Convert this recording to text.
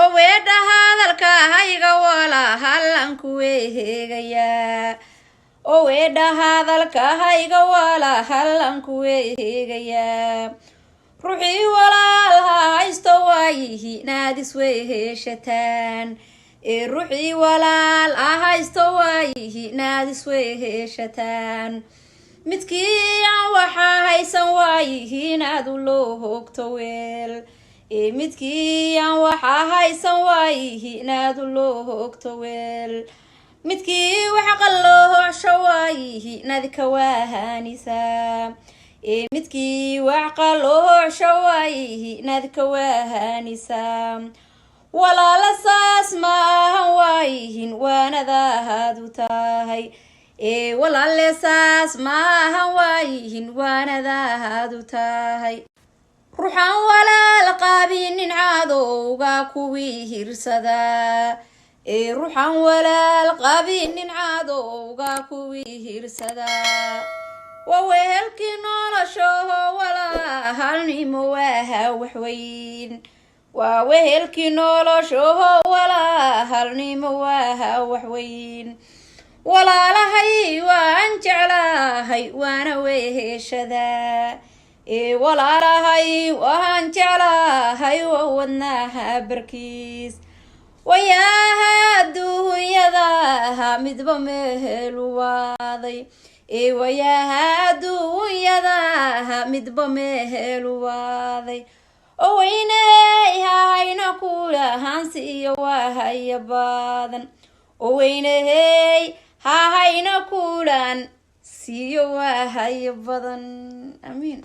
وويدا هذا الكهيغا ولا هلان كويهيغيا وويدا هذا الكهيغا ولا هلان كويهيغيا روحي ولا لها استوايه نادي سويهشتان روحي ولا لها استوايه نادي سويهشتان midkiiyan waxaa haysan waayihiin aad u loo hoogto weel midkiiyan waxaa haysan waayihiin aad u loo hoogto weel midkii waxa qalloosho waayihiin adika waahaanisaa midkii wax qalloosho waayihiin adika waahaanisaa walaala saas maahan waayihiin waanadahaad u tahay walaale saas maahan waayihiin waanadahaad u tahay ruuxan walaal qaabinin cadowga kuwii hirsadaa ruuxan walaal qaabinin cadowga kuwii hirsadaa waa wehelkii noloshoho walaalnimo waaha waxweyn waa wehelkii noloshoho walaalnimo waaha waxweyn walaalahay waan jeclahay waana weeheshadaa walaalahay waan jeclahay waa wadnaha barkiis wayaaha adduunyadaha midba mehelu waaday wayaaha adduunyadaha midba mehelu waaday oo weyney hayna kulahansi iyo waahaya badan oo weyney hayna kulan siyo waahaya badan amiin